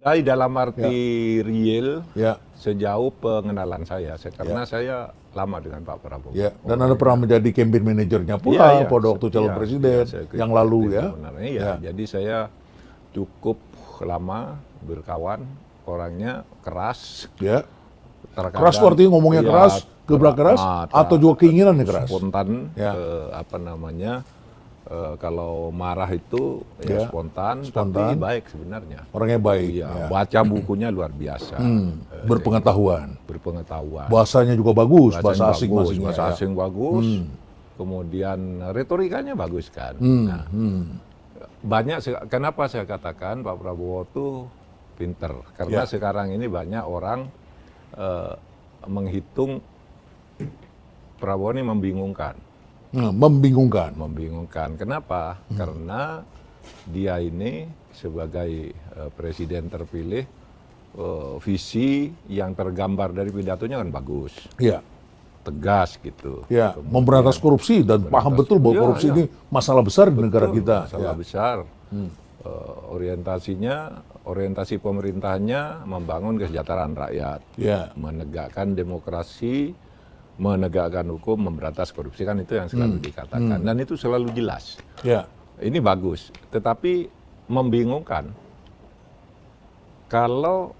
dalam arti real Ya. sejauh pengenalan karena saya lama dengan Pak Prabowo. Ya, dan Anda pernah menjadi campaign manajernya pula pada waktu calon presiden yang lalu ya. Jadi saya cukup lama berkawan, orangnya keras. Ya. Keras itu artinya ngomongnya keras, gebrak keras, atau juga keinginannya keras. Spontan, kalau marah itu spontan, tapi baik sebenarnya. Orangnya baik. Baca bukunya luar biasa. Berpengetahuan. Berpengetahuan. Bahasanya juga bagus, bahasa asing Bahasa asing bagus. Kemudian retorikanya bagus kan. Kenapa saya katakan Pak Prabowo itu pinter? Karena sekarang ini banyak orang menghitung Prabowo ini membingungkan. Membingungkan. Kenapa? Karena dia ini sebagai presiden terpilih, visi yang tergambar dari pidatonya kan bagus. Iya. Tegas gitu. Ya, memberantas korupsi dan paham betul bahwa korupsi ini masalah besar di negara kita. Masalah besar. Orientasi pemerintahnya membangun kesejahteraan rakyat, menegakkan demokrasi, menegakkan hukum, memberantas korupsi, kan itu yang selalu dikatakan, dan itu selalu jelas. Ini bagus, tetapi membingungkan kalau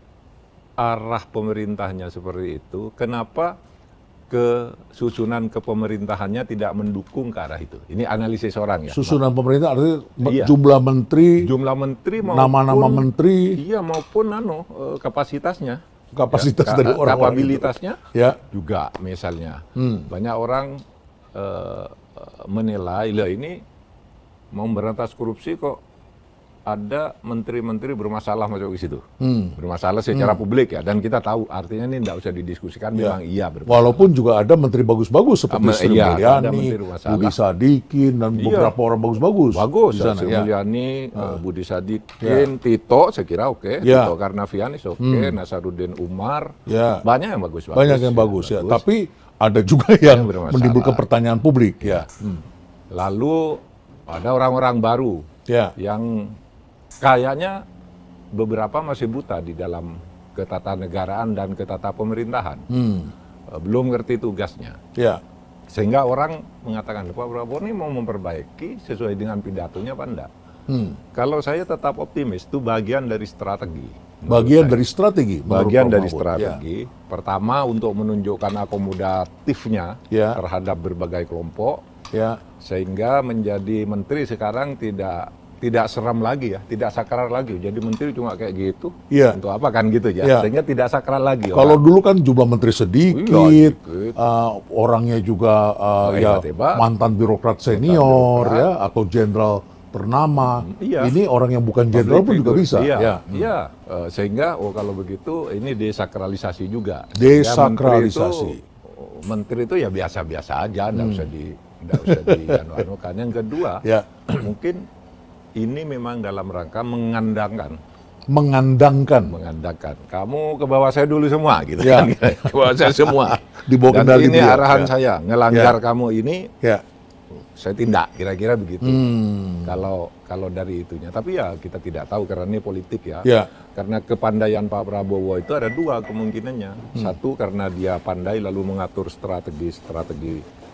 arah pemerintahnya seperti itu. Kenapa susunan kepemerintahannya tidak mendukung ke arah itu? Ini analisis orang ya. Susunan pemerintah artinya jumlah menteri maupun nama-nama menteri, maupun kapasitasnya. Dari orang-orang kapabilitasnya juga misalnya. Banyak orang menilai, ini mau memberantas korupsi kok ada menteri-menteri bermasalah masuk ke situ. Bermasalah secara publik ya, dan kita tahu artinya ini tidak usah didiskusikan, memang bermasalah. Walaupun juga ada menteri bagus-bagus seperti Sri Mulyani, Budi Sadikin, dan beberapa orang bagus-bagus. Sri Mulyani, Budi Sadikin, Tito saya kira oke. Tito Karnavian oke, Nasaruddin Umar, banyak yang bagus-bagus. Banyak yang bagus. Tapi ada juga yang menimbulkan pertanyaan publik. Lalu ada orang-orang baru yang kayaknya beberapa masih buta di dalam ketatanegaraan dan pemerintahan. Belum ngerti tugasnya. Sehingga orang mengatakan, Pak Prabowo ini mau memperbaiki sesuai dengan pidatonya apa enggak? Kalau saya tetap optimis, itu bagian dari strategi. Bagian dari strategi. Pertama, untuk menunjukkan akomodatifnya terhadap berbagai kelompok, sehingga menjadi menteri sekarang tidak seram lagi tidak sakral lagi. Jadi menteri cuma kayak gitu. Untuk apa kan gitu ya. Sehingga tidak sakral lagi. Kalau dulu kan jumlah menteri sedikit, orangnya juga mantan birokrat senior atau jenderal ternama. Ini orang yang bukan jenderal pun juga bisa. Sehingga kalau begitu ini desakralisasi juga. Desakralisasi. Menteri itu ya biasa-biasa aja, enggak usah dianu-anukan. Yang kedua, mungkin ini memang dalam rangka mengandangkan. Kamu ke bawah saya dulu semua, gitu kan? Ke bawah saya semua. Di bawah kendali ini arahan saya, ngelanggar kamu ini, saya tindak, kira-kira begitu. Kalau dari itunya, tapi kita tidak tahu karena ini politik ya. Karena kepandaian Pak Prabowo itu ada dua kemungkinannya. Satu, karena dia pandai lalu mengatur strategi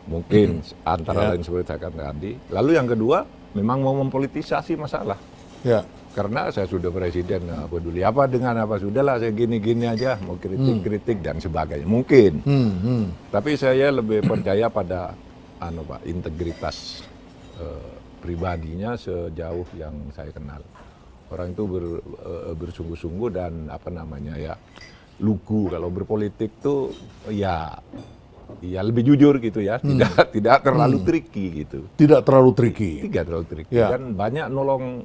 mungkin antara lain seperti saya katakan tadi. Lalu yang kedua, memang mau mempolitisasi masalah. Karena saya sudah presiden, peduli apa dengan apa, sudahlah saya gini-gini aja, mau kritik dan sebagainya. Mungkin. Tapi saya lebih percaya pada integritas pribadinya sejauh yang saya kenal. Orang itu bersungguh-sungguh dan lugu. Kalau berpolitik tuh lebih jujur gitu ya, tidak terlalu tricky gitu. Tidak terlalu tricky. Dan banyak nolong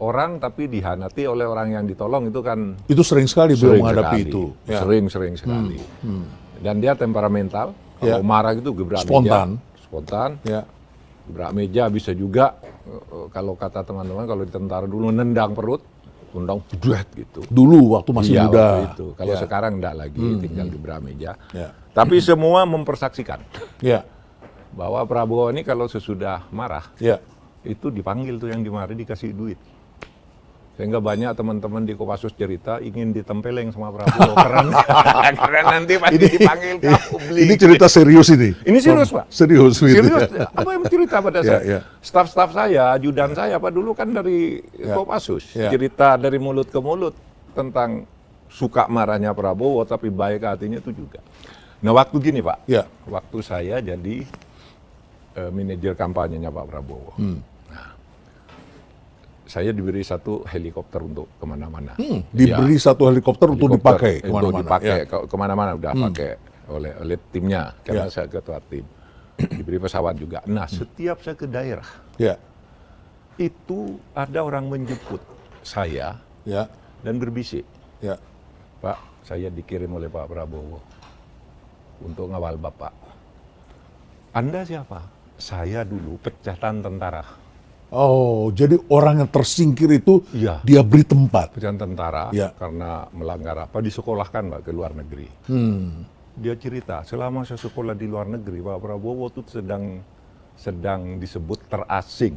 orang tapi dihanati oleh orang yang ditolong, itu kan. Itu sering sekali beliau menghadapi itu. Sering sekali. Dan dia temperamental. Kalau marah gitu gebrak meja. Spontan. Gebrak meja bisa juga. Kalau kata teman-teman, kalau di tentara dulu nendang perut, undang budet gitu. Dulu waktu masih muda. Kalau sekarang enggak lagi, tinggal gebrak meja. Tapi semua mempersaksikan bahwa Prabowo ini kalau sesudah marah, itu dipanggil tuh yang dimarahi, dikasih duit. Sehingga banyak teman-teman di Kopassus cerita ingin ditempeleng sama Prabowo karena nanti pasti dipanggil ke publik. Ini cerita serius ini. Ini serius, Pak. Serius. Serius. Apa yang cerita pada saya? Staf-staf saya, ajudan saya, Pak, dulu kan dari Kopassus. Cerita dari mulut ke mulut tentang suka marahnya Prabowo, tapi baik hatinya itu juga. Nah, waktu gini, Pak. Waktu saya jadi manajer kampanyenya Pak Prabowo. Saya diberi satu helikopter untuk kemana-mana. Diberi satu helikopter untuk dipakai kemana-mana. Untuk dipakai kemana-mana udah pakai oleh timnya, karena saya ketua tim. Diberi pesawat juga. Nah, setiap saya ke daerah, itu ada orang menjemput saya dan berbisik. Pak, saya dikirim oleh Pak Prabowo untuk ngawal Bapak. Anda siapa? Saya dulu pecatan tentara. Oh, jadi orang yang tersingkir itu dia beri tempat. Pecatan tentara karena melanggar apa disekolahkan, Pak, ke luar negeri. Dia cerita, selama saya sekolah di luar negeri, Pak Prabowo itu sedang disebut terasing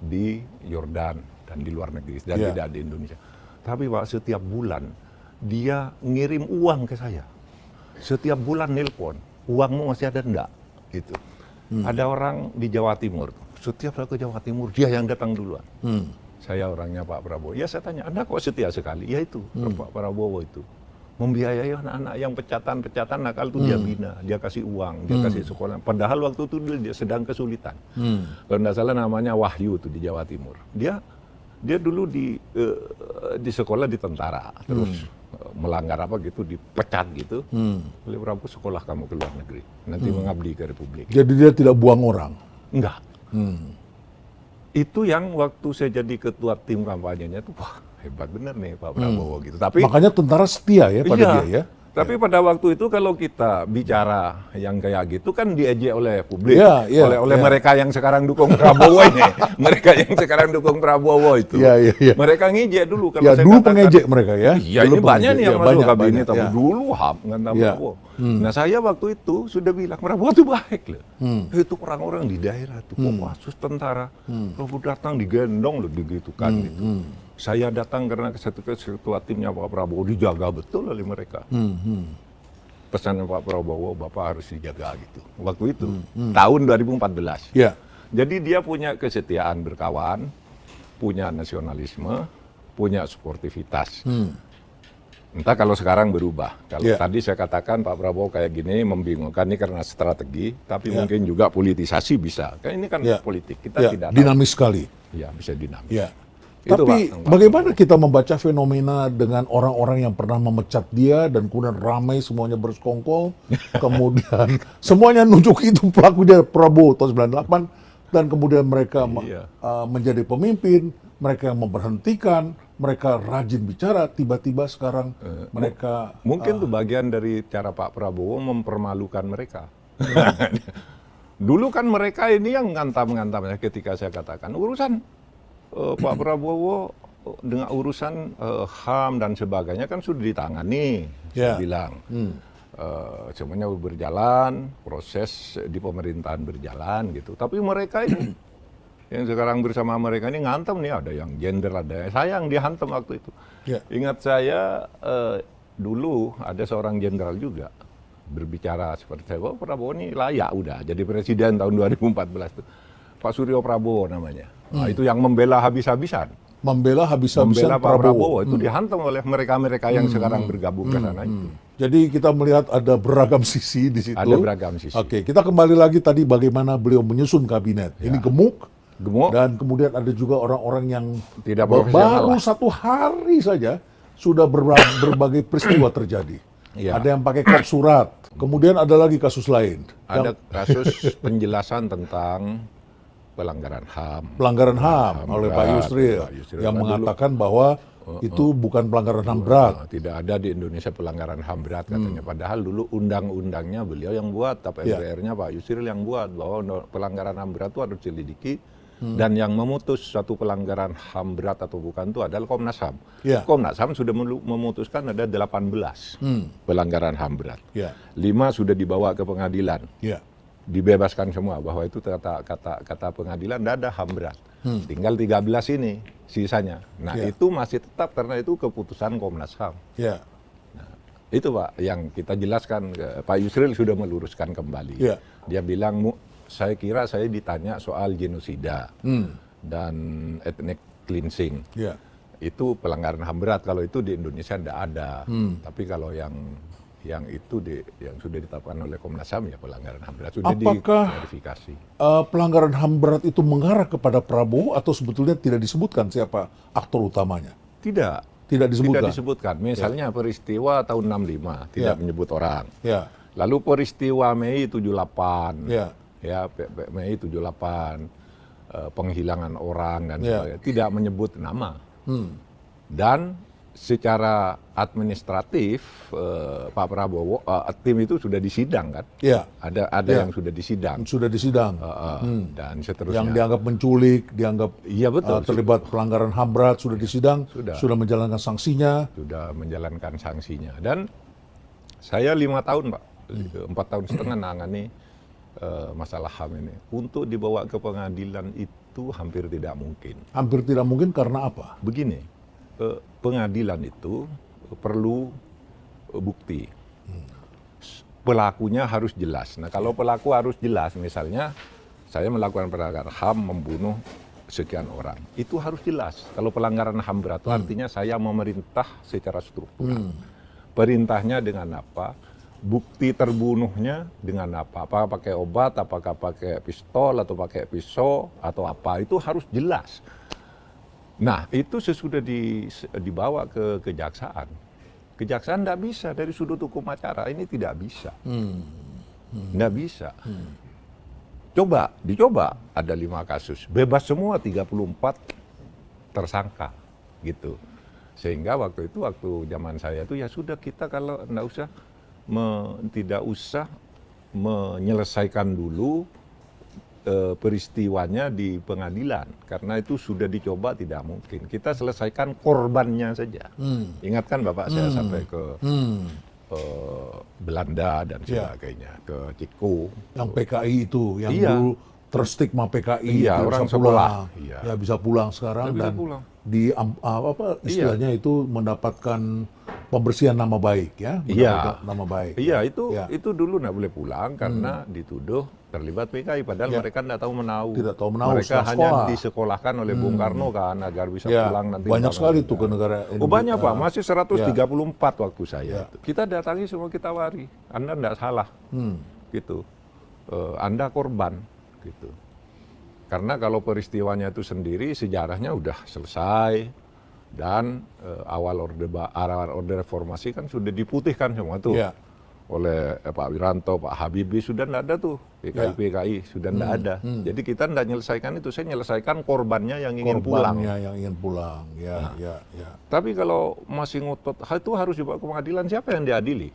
di Yordan dan di luar negeri dan tidak di Indonesia. Tapi Pak, setiap bulan dia ngirim uang ke saya. Setiap bulan nelpon, uangmu masih ada enggak? Gitu. Ada orang di Jawa Timur. Setiap saya ke Jawa Timur, dia yang datang duluan. Saya orangnya Pak Prabowo. Ya saya tanya, Anda kok setia sekali? Ya itu, Pak Prabowo itu. Membiayai anak-anak yang pecatan nakal itu dia bina. Dia kasih uang, dia kasih sekolah. Padahal waktu itu dia sedang kesulitan. Kalau tidak salah namanya Wahyu itu di Jawa Timur. Dia dulu di sekolah di tentara. Terus melanggar apa gitu, dipecat gitu. Oleh Prabowo, sekolah kamu ke luar negeri. Nanti mengabdi ke Republik. Jadi dia tidak buang orang? Enggak. Itu yang waktu saya jadi ketua tim kampanyenya itu, wah hebat bener nih Pak Prabowo gitu. Tapi makanya tentara setia ya pada dia ya. Tapi pada waktu itu kalau kita bicara yang kayak gitu kan diejek oleh publik, oleh mereka yang sekarang dukung Prabowo ini, mereka yang sekarang dukung Prabowo itu, mereka ngejek dulu. Kalau saya dulu katakan, pengejek mereka ya. Iya, ini banyak nih yang masuk kabinet, tapi dulu ngantar Prabowo. Nah saya waktu itu sudah bilang Prabowo itu baik loh. Itu orang-orang di daerah itu, Kopassus tentara, Prabowo datang digendong loh begitu kan gitu. Saya datang karena ketua timnya Pak Prabowo dijaga betul oleh mereka. Pesannya Pak Prabowo, Bapak harus dijaga gitu. Waktu itu, tahun 2014. Jadi dia punya kesetiaan berkawan, punya nasionalisme, punya sportivitas. Entah kalau sekarang berubah. Kalau tadi saya katakan Pak Prabowo kayak gini membingungkan, ini karena strategi, tapi mungkin juga politisasi bisa. Kan ini kan politik, kita tidak dinamis sekali. Ya, bisa dinamis. Itu, tapi Pak, bagaimana kita membaca fenomena dengan orang-orang yang pernah memecat dia dan kemudian ramai semuanya bersekongkol, kemudian semuanya nunjuk itu pelakunya Prabowo tahun 98 dan kemudian mereka menjadi pemimpin, mereka yang memberhentikan, mereka rajin bicara, tiba-tiba sekarang mereka mungkin itu bagian dari cara Pak Prabowo mempermalukan mereka. Dulu kan mereka ini yang ngantam-ngantamnya ketika saya katakan urusan Pak Prabowo dengan urusan HAM dan sebagainya kan sudah ditangani, saya bilang. Semuanya berjalan, proses di pemerintahan berjalan gitu. Tapi mereka ini, yang sekarang bersama mereka ini ngantem nih, ada yang jenderal, ada yang saya yang dihantam waktu itu. Ingat saya dulu ada seorang jenderal juga berbicara seperti saya, bahwa Prabowo ini layak udah jadi presiden tahun 2014 itu. Pak Suryo Prabowo namanya. Nah, itu yang membela habis-habisan. Membela habis-habisan Pak Prabowo. Itu dihantam oleh mereka-mereka yang sekarang bergabung ke sana itu. Jadi kita melihat ada beragam sisi di situ. Ada beragam sisi. Oke, kita kembali lagi tadi bagaimana beliau menyusun kabinet. Ini gemuk. Dan kemudian ada juga orang-orang yang tidak baru satu hari saja sudah berbagai peristiwa terjadi. Ada yang pakai kop surat. Kemudian ada lagi kasus lain. Ada kasus penjelasan tentang pelanggaran HAM. Pelanggaran HAM oleh Pak Yusril yang mengatakan bahwa itu bukan pelanggaran HAM berat. Tidak ada di Indonesia pelanggaran HAM berat katanya. Padahal dulu undang-undangnya beliau yang buat, tapi MPR-nya Pak Yusril yang buat bahwa pelanggaran HAM berat itu harus diselidiki. Dan yang memutus satu pelanggaran HAM berat atau bukan itu adalah Komnas HAM. Komnas HAM sudah memutuskan ada 18 pelanggaran HAM berat. 5 sudah dibawa ke pengadilan. Dibebaskan semua bahwa itu kata pengadilan tidak ada HAM berat. Tinggal 13 ini sisanya. Nah itu masih tetap karena itu keputusan Komnas HAM. Nah, itu Pak yang kita jelaskan, Pak Yusril sudah meluruskan kembali. Dia bilang, saya kira saya ditanya soal genosida dan ethnic cleansing. Itu pelanggaran HAM berat, kalau itu di Indonesia tidak ada. Tapi kalau yang itu yang sudah ditetapkan oleh Komnas HAM ya pelanggaran HAM berat sudah diklarifikasi. Pelanggaran HAM berat itu mengarah kepada Prabowo atau sebetulnya tidak disebutkan siapa aktor utamanya? Tidak disebutkan. Tidak disebutkan. Misalnya peristiwa tahun 65 tidak menyebut orang. Lalu peristiwa Mei 78, Mei 78 penghilangan orang dan sebagainya tidak menyebut nama. Dan secara administratif Pak Prabowo tim itu sudah disidang kan? Ada yang sudah disidang. Dan seterusnya. Yang dianggap menculik, dianggap terlibat pelanggaran HAM berat sudah disidang, sudah menjalankan sanksinya. Dan saya 5 tahun Pak, 4 tahun setengah nangani masalah HAM ini. Untuk dibawa ke pengadilan itu hampir tidak mungkin. Hampir tidak mungkin karena apa? Begini. Pengadilan itu perlu bukti. Pelakunya harus jelas. Nah, kalau pelaku harus jelas, misalnya saya melakukan pelanggaran HAM membunuh sekian orang, itu harus jelas. Kalau pelanggaran HAM berat itu artinya saya memerintah secara struktural. Perintahnya dengan apa? Bukti terbunuhnya dengan apa? Apakah pakai obat, apakah pakai pistol atau pakai pisau atau apa? Itu harus jelas. Nah, itu sesudah dibawa ke kejaksaan. Kejaksaan tidak bisa dari sudut hukum acara, ini tidak bisa. Tidak bisa. Dicoba, ada 5 kasus. Bebas semua 34 tersangka. Gitu. Sehingga waktu zaman saya itu ya sudah kita kalau tidak usah menyelesaikan dulu peristiwanya di pengadilan karena itu sudah dicoba tidak mungkin. Kita selesaikan korbannya saja. Ingatkan Bapak saya sampai ke Belanda dan sebagainya, ke Ciko. Yang PKI itu, yang dulu terstigma PKI, orang sekolah, bisa pulang sekarang dan istilahnya itu mendapatkan pembersihan nama baik ya, nama baik. Itu dulu nggak boleh pulang karena dituduh terlibat PKI, padahal mereka tidak tahu menahu. Mereka hanya disekolahkan oleh Bung Karno kan agar bisa pulang nanti. Banyak sekali tuh ke negara Indonesia. Banyak Pak, masih 134 waktu saya. Kita datangi semua, kita wari. Anda tidak salah, gitu. Anda korban, gitu. Karena kalau peristiwanya itu sendiri sejarahnya udah selesai dan awal orde reformasi kan sudah diputihkan semua tuh. Oleh Pak Wiranto, Pak Habibie, sudah tidak ada tuh PKI sudah tidak ada. Jadi kita tidak menyelesaikan itu, saya menyelesaikan korbannya yang ingin pulang. Tapi kalau masih ngotot, itu harus dibawa ke pengadilan, siapa yang diadili?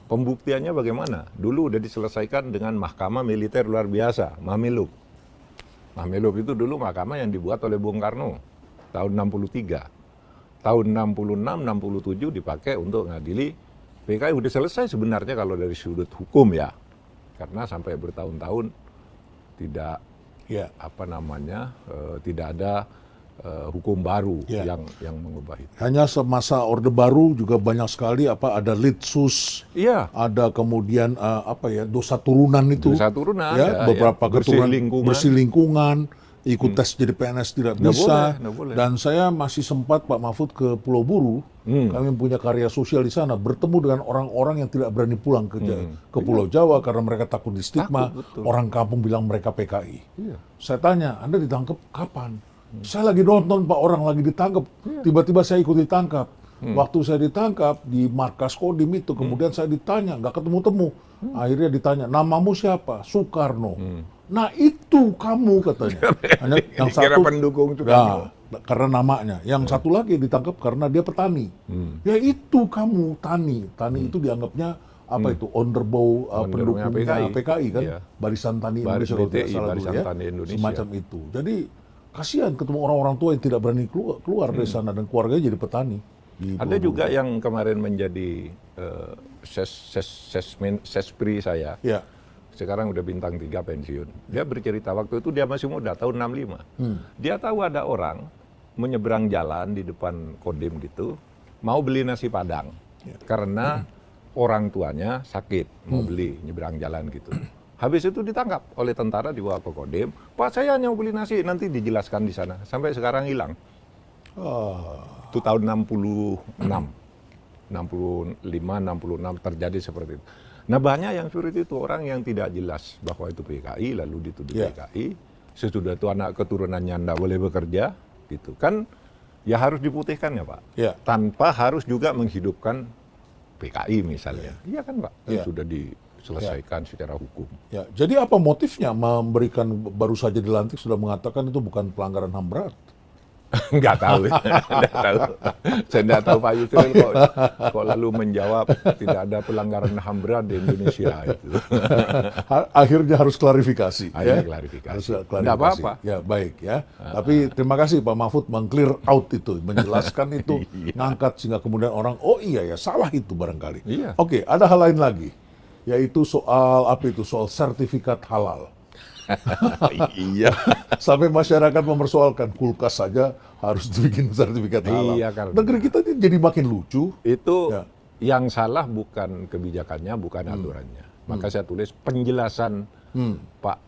Pembuktiannya bagaimana? Dulu udah diselesaikan dengan mahkamah militer luar biasa, Mahmilub. Mahmilub itu dulu mahkamah yang dibuat oleh Bung Karno tahun 63. Tahun 66, 67 dipakai untuk ngadili PKI. Udah selesai sebenarnya kalau dari sudut hukum ya, karena sampai bertahun-tahun tidak tidak ada hukum baru yang mengubah itu. Hanya semasa Orde Baru juga banyak sekali ada litsus, ada kemudian dosa turunan itu, beberapa keturunan bersih lingkungan. Ikut tes jadi PNS tidak bisa. Boleh. Dan saya masih sempat Pak Mahfud ke Pulau Buru, kami punya karya sosial di sana, bertemu dengan orang-orang yang tidak berani pulang ke Pulau Jawa karena mereka takut di stigma, orang kampung bilang mereka PKI. Saya tanya, Anda ditangkap kapan? Saya lagi nonton Pak, orang lagi ditangkap, tiba-tiba saya ikut ditangkap. Waktu saya ditangkap di markas Kodim itu, kemudian saya ditanya, nggak ketemu-temu. Akhirnya ditanya, namamu siapa? Soekarno. Nah itu kamu katanya. Hanya yang satu pendukung juga. Karena namanya. Yang satu lagi ditangkap karena dia petani. Ya itu kamu Tani itu dianggapnya itu underbow pendukungnya PKI kan. Barisan Tani Indonesia semacam itu. Jadi kasihan ketemu orang-orang tua yang tidak berani keluar dari sana dan keluarganya jadi petani. Ada juga yang kemarin menjadi sespri saya. Sekarang udah bintang 3 pensiun. Dia bercerita waktu itu dia masih muda, tahun 65. Dia tahu ada orang menyeberang jalan di depan Kodim gitu, mau beli nasi Padang. Karena orang tuanya sakit, mau beli nyeberang jalan gitu. Habis itu ditangkap oleh tentara, dibawa ke Kodim. Pak, saya hanya mau beli nasi, nanti dijelaskan di sana. Sampai sekarang hilang. Itu tahun 65, 66 terjadi seperti itu. Nah, banyak yang seperti itu, orang yang tidak jelas bahwa itu PKI, lalu dituduh PKI. Sesudah itu anak keturunannya tidak boleh bekerja, gitu kan. Ya harus diputihkan ya Pak. Tanpa harus juga menghidupkan PKI misalnya. Iya kan Pak, sudah diselesaikan secara hukum. Jadi apa motifnya memberikan, baru saja dilantik sudah mengatakan itu bukan pelanggaran HAM berat? Nggak tahu, nggak tahu. Saya nggak tahu Pak Yusril kok lalu menjawab tidak ada pelanggaran HAM berat di Indonesia itu. Akhirnya harus klarifikasi. Klarifikasi. Nggak apa-apa. Ya baik ya. Tapi terima kasih Pak Mahfud meng-clear out itu, menjelaskan itu, ngangkat sehingga kemudian orang oh iya ya salah itu barangkali. Oke, ada hal lain lagi, yaitu soal soal sertifikat halal. Iya. Sampai masyarakat mempersoalkan kulkas saja harus dibikin sertifikat halal. Iya, karena negeri kita ini jadi makin lucu. Itu yang salah bukan kebijakannya, bukan aturannya. Maka saya tulis penjelasan Pak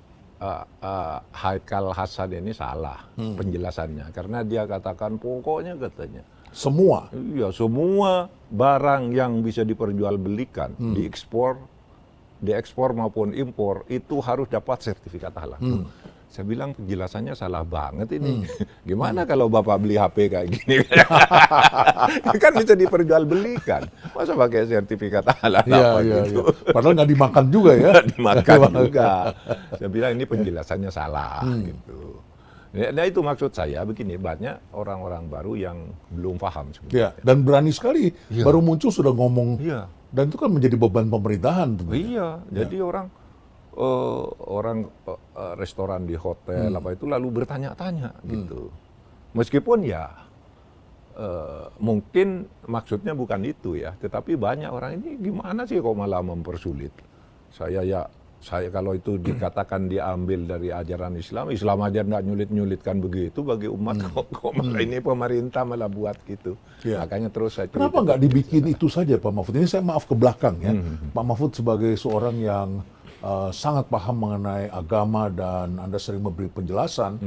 Haikal Hasan ini salah penjelasannya. Karena dia katakan pokoknya katanya semua. Iya, semua barang yang bisa diperjualbelikan, diekspor maupun impor itu harus dapat sertifikat halal. Saya bilang penjelasannya salah banget ini. Gimana kalau Bapak beli HP kayak gini? Kan bisa diperjualbelikan. Masa pakai sertifikat halal gitu? Padahal nggak dimakan juga ya. Dimakan juga. Saya bilang ini penjelasannya salah gitu. Nah itu maksud saya begini, banyak orang-orang baru yang belum paham sebenarnya. Dan berani sekali baru muncul sudah ngomong. Dan itu kan menjadi beban pemerintahan. Jadi orang restoran di hotel apa itu lalu bertanya-tanya gitu. Meskipun mungkin maksudnya bukan itu ya, tetapi banyak orang ini gimana sih kok malah mempersulit. Saya kalau itu dikatakan diambil dari ajaran Islam aja nggak nyulit-nyulitkan begitu bagi umat, kok malah ini pemerintah malah buat gitu. Makanya terus saya kenapa nggak dibikin itu saja Pak Mahfud? Ini saya maaf ke belakang ya. Pak Mahfud sebagai seorang yang sangat paham mengenai agama dan Anda sering memberi penjelasan,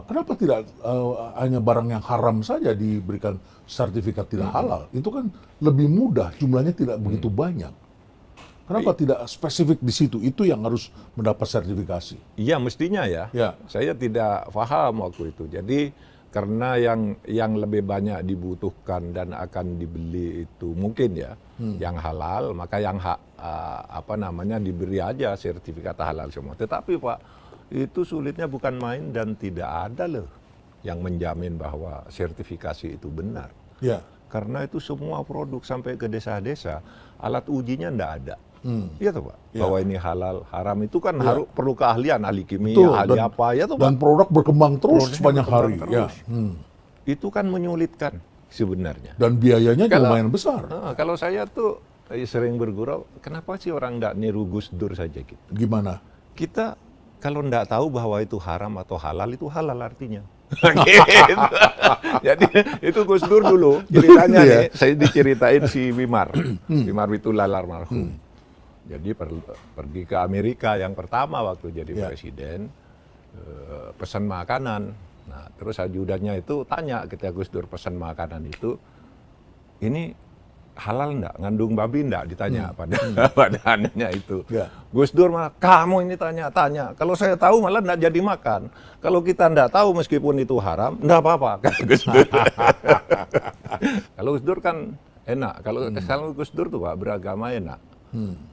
kenapa tidak hanya barang yang haram saja diberikan sertifikat tidak halal? Itu kan lebih mudah, jumlahnya tidak begitu banyak. Kenapa tidak spesifik di situ? Itu yang harus mendapat sertifikasi. Iya, mestinya ya. Saya tidak paham waktu itu. Jadi karena yang lebih banyak dibutuhkan dan akan dibeli itu mungkin ya, yang halal, maka yang diberi aja sertifikat halal semua. Tetapi Pak, itu sulitnya bukan main dan tidak ada loh yang menjamin bahwa sertifikasi itu benar. Karena itu semua produk sampai ke desa-desa, alat ujinya enggak ada. Iya tuh Pak, bahwa ini halal, haram itu kan harus perlu keahlian, ahli kimia, ahli apa ya tuh Pak. Dan produk berkembang terus sepanjang hari. Itu kan menyulitkan sebenarnya. Dan biayanya lumayan besar. Kalau saya tuh sering bergurau, kenapa sih orang nggak niru Gus Dur saja gitu? Gimana? Kita kalau nggak tahu bahwa itu haram atau halal, itu halal artinya. Gitu. Jadi itu Gus Dur dulu ceritanya nih, saya diceritain si Wimar Witular almarhum. Jadi pergi ke Amerika yang pertama waktu jadi presiden, pesan makanan. Nah terus ajudannya itu tanya ketika Gus Dur pesan makanan itu, ini halal enggak, ngandung babi enggak, ditanya pada anaknya itu. Gus Dur malah, kamu ini tanya-tanya, kalau saya tahu malah enggak jadi makan. Kalau kita enggak tahu meskipun itu haram, enggak apa-apa, kata Gus Dur. Kalau Gus Dur kan enak, kalau Gus Dur tuh Pak, beragama enak.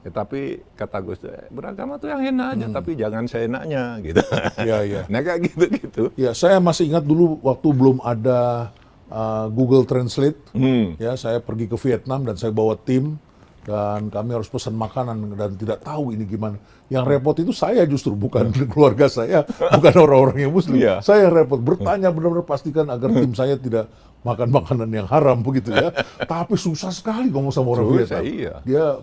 Tetapi kata Gus Dur, beragama tuh yang enak aja, tapi jangan seenaknya gitu. Nah kayak gitu-gitu. Saya masih ingat dulu waktu belum ada Google Translate, saya pergi ke Vietnam dan saya bawa tim dan kami harus pesan makanan dan tidak tahu ini gimana. Yang repot itu saya justru, bukan keluarga saya, bukan orang-orang yang Muslim. Saya repot bertanya benar-benar pastikan agar tim saya tidak makan makanan yang haram begitu ya. Tapi susah sekali ngomong sama orang Vietnam. Dia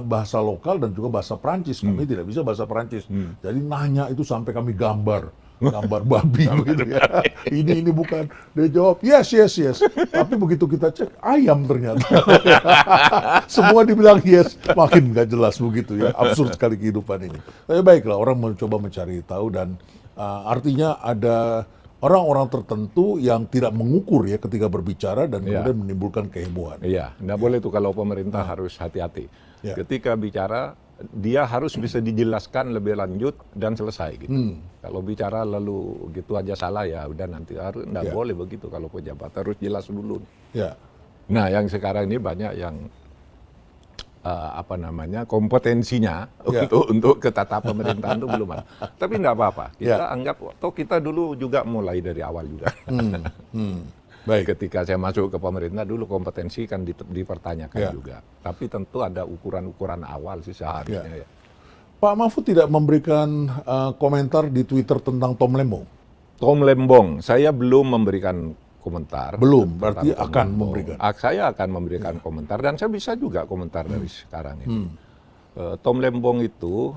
bahasa lokal dan juga bahasa Prancis. Kami tidak bisa bahasa Prancis. Jadi nanya itu sampai kami gambar gambar babi gitu ya. Ini bukan. Dia jawab yes. Tapi begitu kita cek ayam ternyata. Semua dibilang yes, makin nggak jelas begitu ya. Absurd sekali kehidupan ini. Tapi baiklah, orang mencoba mencari tahu dan artinya ada orang-orang tertentu yang tidak mengukur ya ketika berbicara dan kemudian menimbulkan kehebohan. Iya, nggak boleh tuh kalau pemerintah harus hati-hati. Ketika bicara, dia harus bisa dijelaskan lebih lanjut dan selesai gitu. Kalau bicara lalu gitu aja salah ya udah nanti harus nggak boleh begitu kalau pejabat harus jelas dulu. Nah, yang sekarang ini banyak yang kompetensinya untuk ke tata pemerintahan itu belum ada. Tapi enggak apa-apa. Kita anggap toh kita dulu juga mulai dari awal juga. Baik. Ketika saya masuk ke pemerintah dulu kompetensi kan dipertanyakan juga. Tapi tentu ada ukuran-ukuran awal sih seharusnya ya. Pak Mahfud tidak memberikan komentar di Twitter tentang Tom Lembong. Tom Lembong, saya belum memberikan komentar. Belum, berarti akan memberikan. Saya akan memberikan komentar dan saya bisa juga komentar dari sekarang ini. Tom Lembong itu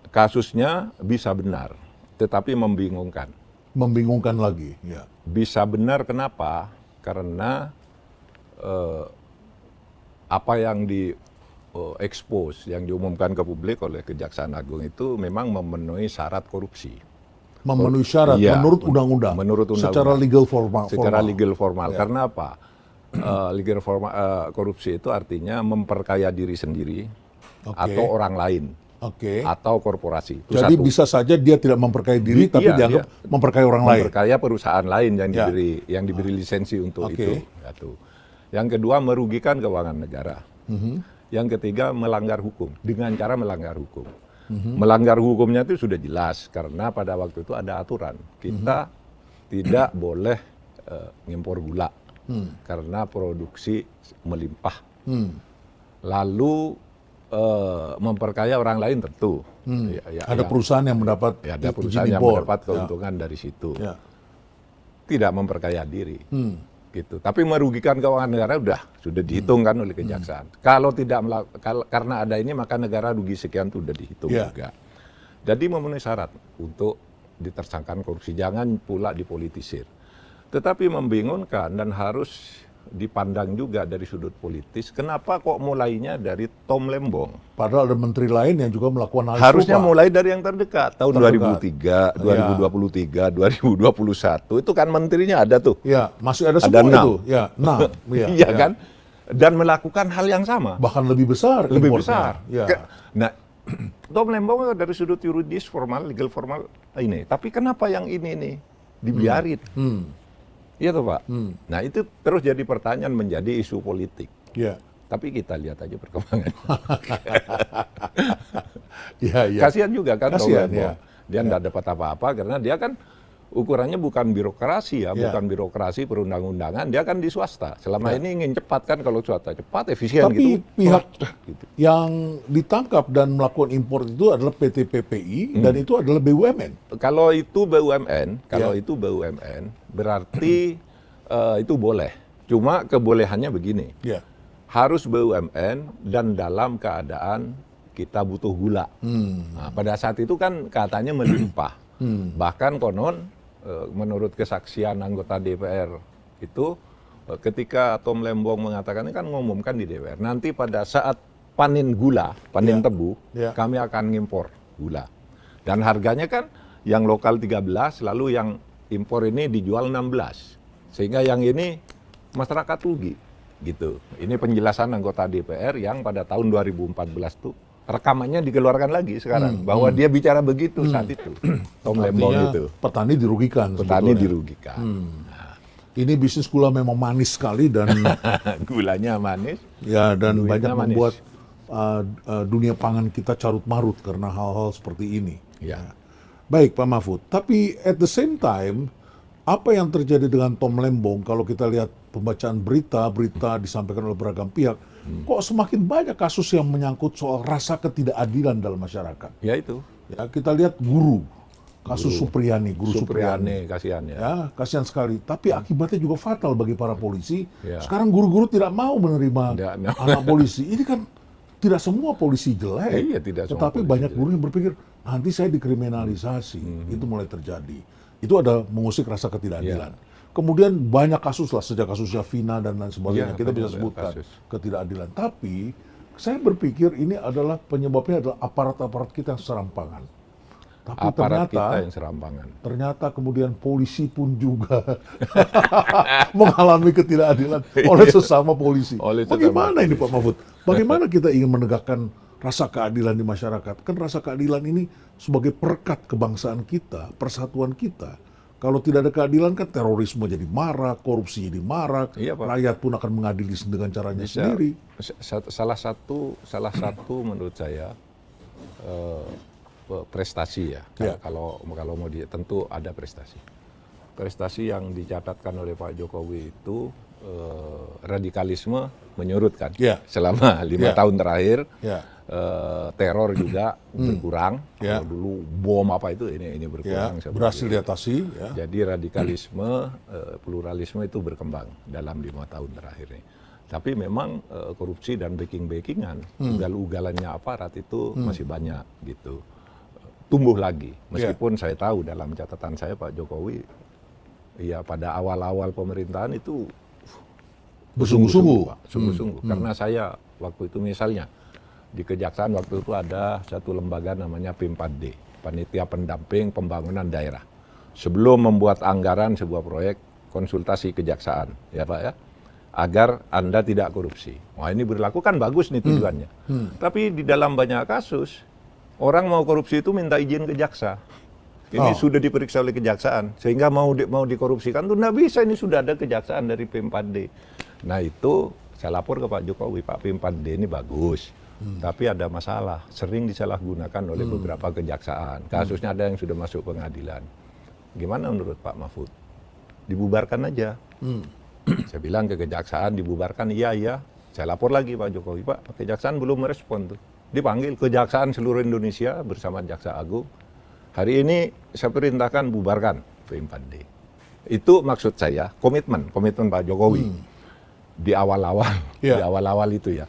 kasusnya bisa benar, tetapi membingungkan. Membingungkan lagi, ya. Bisa benar kenapa? Karena apa yang expose, yang diumumkan ke publik oleh Kejaksaan Agung itu memang memenuhi syarat korupsi. Memenuhi syarat menurut undang-undang. Secara legal formal. Secara legal formal. Karena apa? Legal formal korupsi itu artinya memperkaya diri sendiri atau orang lain. Atau korporasi. Itu jadi satu. bisa saja dia tidak memperkaya diri tapi dianggap memperkaya orang lain. Memperkaya perusahaan lain yang diberi lisensi untuk itu. Satu. Yang kedua merugikan keuangan negara. Yang ketiga melanggar hukum dengan cara melanggar hukum. Melanggar hukumnya itu sudah jelas karena pada waktu itu ada aturan kita tidak boleh ngimpor gula karena produksi melimpah. Lalu memperkaya orang lain tentu. Ada perusahaan yang mendapat ada perusahaan yang mendapat keuntungan dari situ. Tidak memperkaya diri. Gitu. Tapi merugikan keuangan negara sudah dihitungkan oleh kejaksaan. Kalau tidak karena ada ini maka negara rugi sekian itu sudah dihitung juga. Jadi memenuhi syarat untuk ditersangkakan korupsi, jangan pula dipolitisir. Tetapi membingungkan dan harus dipandang juga dari sudut politis. Kenapa kok mulainya dari Tom Lembong? Padahal ada menteri lain yang juga melakukan hal itu. Harusnya mulai dari yang terdekat. Tahun 2003, 2023, 2021 itu kan menterinya ada tuh. Ya, masih ada semua itu. Ya, iya kan? Dan melakukan hal yang sama. Bahkan lebih besar. Lebih besar. Nah, Tom Lembong dari sudut yuridis formal, legal formal ini. Tapi kenapa yang ini nih dibiarin? Iya tuh Pak. Nah itu terus jadi pertanyaan menjadi isu politik. Tapi kita lihat aja perkembangannya. Kasihan juga kan Tom Lembong. Dia nggak dapat apa-apa karena dia kan ukurannya bukan birokrasi bukan birokrasi perundang-undangan, dia kan di swasta. Selama ini ingin cepat kan, kalau swasta cepat, efisien. Tapi pihak yang ditangkap dan melakukan impor itu adalah PT PPI dan itu adalah BUMN. Kalau itu BUMN, berarti itu boleh. Cuma kebolehannya begini, harus BUMN dan dalam keadaan kita butuh gula. Nah, pada saat itu kan katanya melimpah. Bahkan konon menurut kesaksian anggota DPR itu ketika Tom Lembong mengatakan ini kan mengumumkan di DPR, nanti pada saat panen gula, panen tebu, kami akan ngimpor gula. Dan harganya kan yang lokal 13, lalu yang impor ini dijual 16. Sehingga yang ini masyarakat rugi gitu. Ini penjelasan anggota DPR yang pada tahun 2014 tuh rekamannya dikeluarkan lagi sekarang bahwa dia bicara begitu saat itu. Tom Lembong itu. Petani dirugikan. Petani dirugikan. Nah, ini bisnis gula memang manis sekali dan gulanya manis. Ya, dan banyak membuat dunia pangan kita carut marut karena hal-hal seperti ini. Baik Pak Mahfud. Tapi at the same time, apa yang terjadi dengan Tom Lembong kalau kita lihat pembacaan berita disampaikan oleh beragam pihak, kok semakin banyak kasus yang menyangkut soal rasa ketidakadilan dalam masyarakat. Ya itu. Ya, kita lihat kasus Supriyani, guru Supriyani, kasihan ya. Ya, kasihan sekali. Tapi akibatnya juga fatal bagi para polisi. Sekarang guru-guru tidak mau menerima anak polisi. Ini kan tidak semua polisi jelek, tidak tetapi semua banyak guru yang berpikir nanti saya dikriminalisasi. Itu mulai terjadi. Itu ada mengusik rasa ketidakadilan. Kemudian banyak kasus lah, sejak kasusnya Vina dan lain sebagainya, kita bisa sebutkan ketidakadilan. Tapi saya berpikir ini adalah penyebabnya adalah aparat-aparat kita yang serampangan. Tapi aparat kita yang serampangan. Ternyata kemudian polisi pun juga mengalami ketidakadilan oleh sesama polisi. Bagaimana ini Pak Mahfud? Bagaimana kita ingin menegakkan rasa keadilan di masyarakat? Kan rasa keadilan ini sebagai perekat kebangsaan kita, persatuan kita. Kalau tidak ada keadilan kan terorisme jadi marak, korupsi jadi marak, rakyat pun akan mengadili dengan caranya sendiri. Salah satu menurut saya prestasi ya. Kalau mau tentu ada prestasi. Prestasi yang dicatatkan oleh Pak Jokowi itu radikalisme menyurutkan selama 5 tahun terakhir. Teror juga berkurang. Kalau dulu bom apa itu ini berkurang. Berhasil diatasi. Jadi radikalisme, pluralisme itu berkembang dalam 5 tahun terakhir ini. Tapi memang korupsi dan backing-backingan, ugal-ugalannya aparat itu masih banyak gitu. Tumbuh lagi. Meskipun saya tahu dalam catatan saya Pak Jokowi, ya pada awal-awal pemerintahan itu sungguh-sungguh. Karena saya waktu itu misalnya di Kejaksaan waktu itu ada satu lembaga namanya PIM4D, Panitia Pendamping Pembangunan Daerah. Sebelum membuat anggaran sebuah proyek, konsultasi Kejaksaan, ya Pak ya, agar Anda tidak korupsi. Wah ini berlaku kan bagus nih tujuannya. Tapi di dalam banyak kasus, orang mau korupsi itu minta izin ke jaksa. Ini sudah diperiksa oleh Kejaksaan, sehingga mau dikorupsikan tuh nggak bisa, ini sudah ada Kejaksaan dari PIM4D. Nah itu saya lapor ke Pak Jokowi, Pak PIM4D ini bagus. Tapi ada masalah, sering disalahgunakan oleh beberapa kejaksaan. Kasusnya ada yang sudah masuk pengadilan. Gimana menurut Pak Mahfud? Dibubarkan aja. Saya bilang ke kejaksaan, dibubarkan, iya. Saya lapor lagi Pak Jokowi, Pak, kejaksaan belum merespon tuh. Dipanggil kejaksaan seluruh Indonesia bersama Jaksa Agung. Hari ini saya perintahkan bubarkan PIM4D. Itu maksud saya, komitmen Pak Jokowi. Di awal-awal itu ya.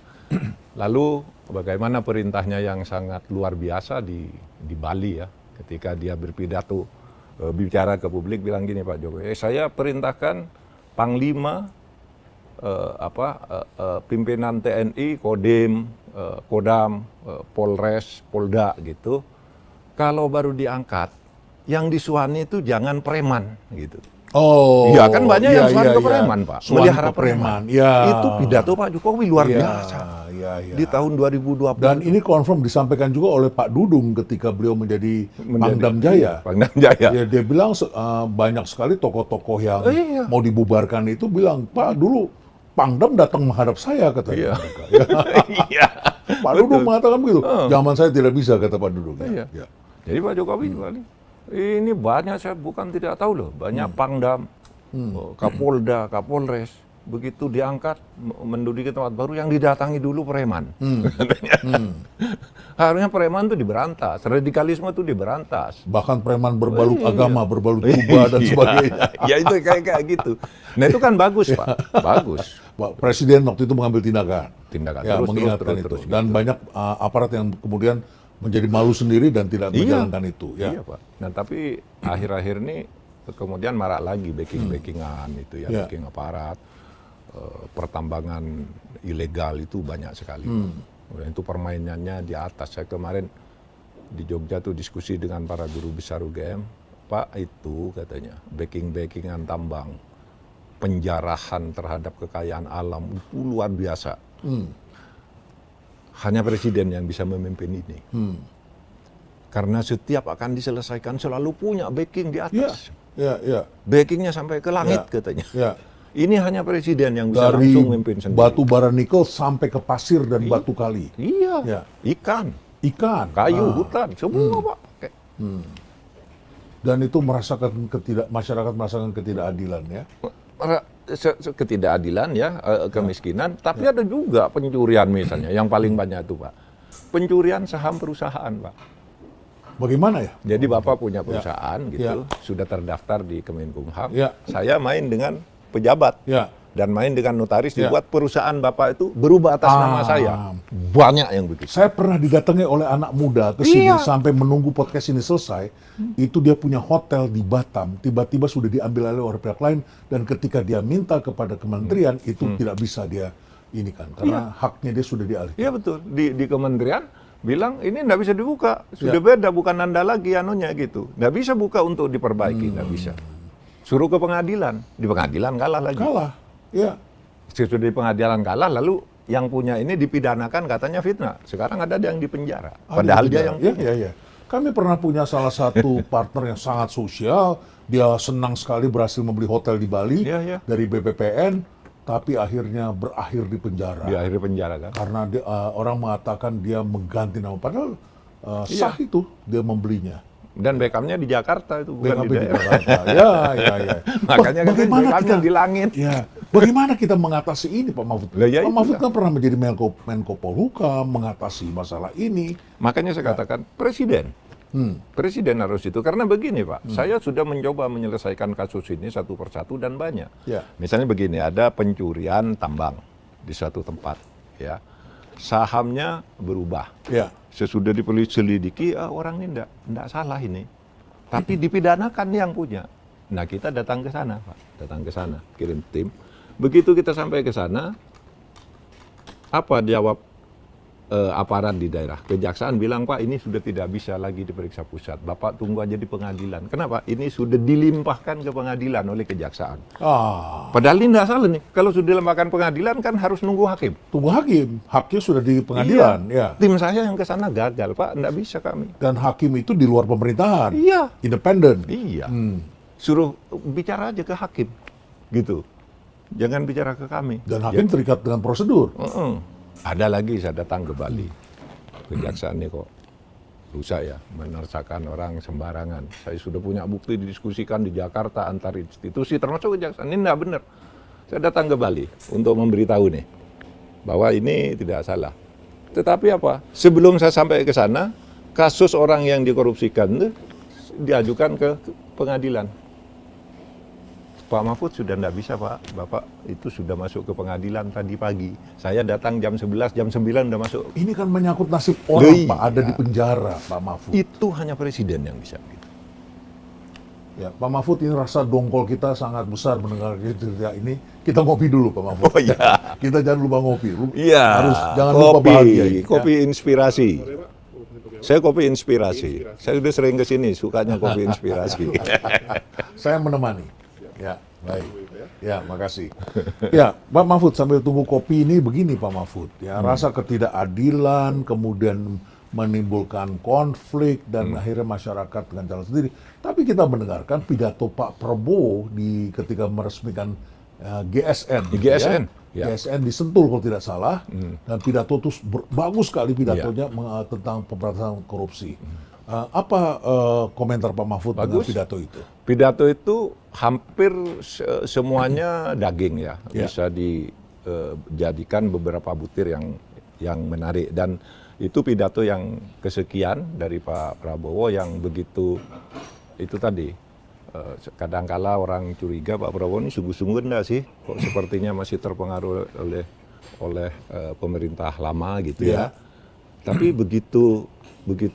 Lalu bagaimana perintahnya yang sangat luar biasa di Bali ya, ketika dia berpidato bicara ke publik bilang gini Pak Jokowi, saya perintahkan Panglima, pimpinan TNI, Kodim, Kodam, Polres, Polda gitu, kalau baru diangkat, yang disuani itu jangan preman gitu. Iya kan banyak yang suan ke preman Pak, melihara preman. Itu pidato Pak Jokowi luar biasa. Di tahun 2020. Dan ini confirm disampaikan juga oleh Pak Dudung ketika beliau menjadi Pangdam Jaya. Ya, dia bilang banyak sekali tokoh-tokoh yang mau dibubarkan itu bilang, Pak dulu Pangdam datang menghadap saya katanya mereka. Pak Dudung mengatakan begitu. Zaman saya tidak bisa kata Pak Dudung. Jadi Pak Jokowi ini banyak, saya bukan tidak tahu loh, banyak Pangdam, Kapolda, Kapolres, begitu diangkat menduduki tempat baru yang didatangi dulu preman. Harusnya preman itu diberantas, radikalisme itu diberantas. Bahkan preman berbalut agama, berbalut kubah dan sebagainya. Ya itu kayak gitu. Nah itu kan bagus Pak, bagus. Pak Presiden waktu itu mengambil tindakan ya, terus, mengingatkan itu. Terus, dan banyak aparat yang kemudian menjadi malu sendiri dan tidak menjalankan itu. Iya Pak. Nah tapi akhir-akhir ini kemudian marak lagi backing-backingan itu ya, backing aparat, pertambangan ilegal itu banyak sekali. Itu permainannya di atas. Saya kemarin di Jogja tuh diskusi dengan para guru besar UGM, Pak itu katanya backing-backingan tambang, penjarahan terhadap kekayaan alam itu luar biasa. Hanya presiden yang bisa memimpin ini. Karena setiap akan diselesaikan selalu punya backing di atas. Backingnya sampai ke langit katanya. Ini hanya presiden yang bisa dari langsung memimpin sendiri. Batu bara nikel sampai ke pasir dan batu kali. Ikan, kayu, hutan, semua Pak. Dan itu masyarakat merasakan ketidakadilan ya. Ketidakadilan ya, kemiskinan, tapi ada juga pencurian misalnya, yang paling banyak itu Pak. Pencurian saham perusahaan Pak. Bagaimana ya? Jadi Bapak punya perusahaan gitu, sudah terdaftar di Kemenkumham. Saya main dengan pejabat. dan main dengan notaris, dibuat perusahaan Bapak itu berubah atas nama saya. Banyak yang begitu. Saya pernah didatangi oleh anak muda ke sini sampai menunggu podcast ini selesai. Itu dia punya hotel di Batam, tiba-tiba sudah diambil alih oleh pihak lain, dan ketika dia minta kepada kementerian itu tidak bisa dia ini kan, karena haknya dia sudah dialihkan. Iya betul, di kementerian bilang ini nggak bisa dibuka, sudah beda, bukan Anda lagi anunya gitu. Nggak bisa buka untuk diperbaiki, nggak bisa. Suruh ke pengadilan, di pengadilan kalah lagi. Kalah, ya. Sudah di pengadilan kalah, lalu yang punya ini dipidanakan katanya fitnah. Sekarang ada yang di penjara. Padahal dia yang ya. Kami pernah punya salah satu partner yang sangat sosial. Dia senang sekali berhasil membeli hotel di Bali dari BPPN, tapi akhirnya berakhir di penjara. Di akhir penjara kan? Karena dia, orang mengatakan dia mengganti nama, padahal sah itu dia membelinya. Dan Beckhamnya di Jakarta itu, bukan di daerah. Ya. Makanya kan Beckhamnya di langit. Ya. Bagaimana kita mengatasi ini, Pak Mahfud? Pak Mahfud kan pernah menjadi Menko Polhukam, mengatasi masalah ini. Makanya saya katakan Presiden. Presiden harus itu. Karena begini Pak, saya sudah mencoba menyelesaikan kasus ini satu persatu dan banyak. Misalnya begini, ada pencurian tambang di suatu tempat. Ya. Sahamnya berubah. Sesudah diselidiki, orang ini enggak salah ini. Tapi dipidanakan yang punya. Nah kita datang ke sana Pak, datang ke sana, kirim tim. Begitu kita sampai ke sana, apa jawab aparat di daerah? Kejaksaan bilang, Pak ini sudah tidak bisa lagi diperiksa pusat. Bapak tunggu aja di pengadilan. Kenapa? Ini sudah dilimpahkan ke pengadilan oleh kejaksaan. Padahal ini tidak salah nih. Kalau sudah dilimpahkan pengadilan kan harus nunggu hakim. Tunggu hakim. Haknya sudah di pengadilan. Tim saya yang ke sana gagal, Pak. Tidak bisa kami. Dan hakim itu di luar pemerintahan. Independen. Suruh bicara aja ke hakim. Gitu. Jangan bicara ke kami. Dan hakim terikat dengan prosedur. Ada lagi saya datang ke Bali. Kejaksaan ini kok rusak ya, menersakan orang sembarangan. Saya sudah punya bukti didiskusikan di Jakarta antar institusi, termasuk kejaksaan. Ini tidak benar. Saya datang ke Bali untuk memberitahu nih, bahwa ini tidak salah. Tetapi apa? Sebelum saya sampai ke sana, kasus orang yang dikorupsikan itu diajukan ke pengadilan. Pak Mahfud sudah tidak bisa Pak, Bapak itu sudah masuk ke pengadilan tadi pagi. Saya datang jam 11, jam 9 sudah masuk. Ini kan menyangkut nasib orang Pak, ada di penjara Pak Mahfud. Itu hanya presiden yang bisa. Ya, Pak Mahfud, ini rasa dongkol kita sangat besar mendengar cerita ini. Kita ngopi dulu Pak Mahfud. Kita jangan lupa ngopi. Jangan lupa bahagia. Kopi inspirasi. Saya kopi inspirasi. Saya sudah sering ke sini, sukanya kopi inspirasi. Saya menemani. Ya, baik. Ya, makasih. Ya, Pak Mahfud, sambil tunggu kopi ini begini Pak Mahfud. Ya, rasa ketidakadilan, kemudian menimbulkan konflik, dan akhirnya masyarakat dengan jalan sendiri. Tapi kita mendengarkan pidato Pak Prabowo ketika meresmikan GSN. GSN di Sentul kalau tidak salah. Dan pidato itu bagus sekali pidatonya tentang pemberantasan korupsi. Apa komentar Pak Mahfud dengan pidato itu? Pidato itu hampir semuanya daging ya, bisa dijadikan beberapa butir yang menarik, dan itu pidato yang kesekian dari Pak Prabowo yang begitu itu tadi. Kadangkala orang curiga Pak Prabowo ini sungguh-sungguh enggak sih, kok sepertinya masih terpengaruh oleh pemerintah lama gitu ya. Tapi begitu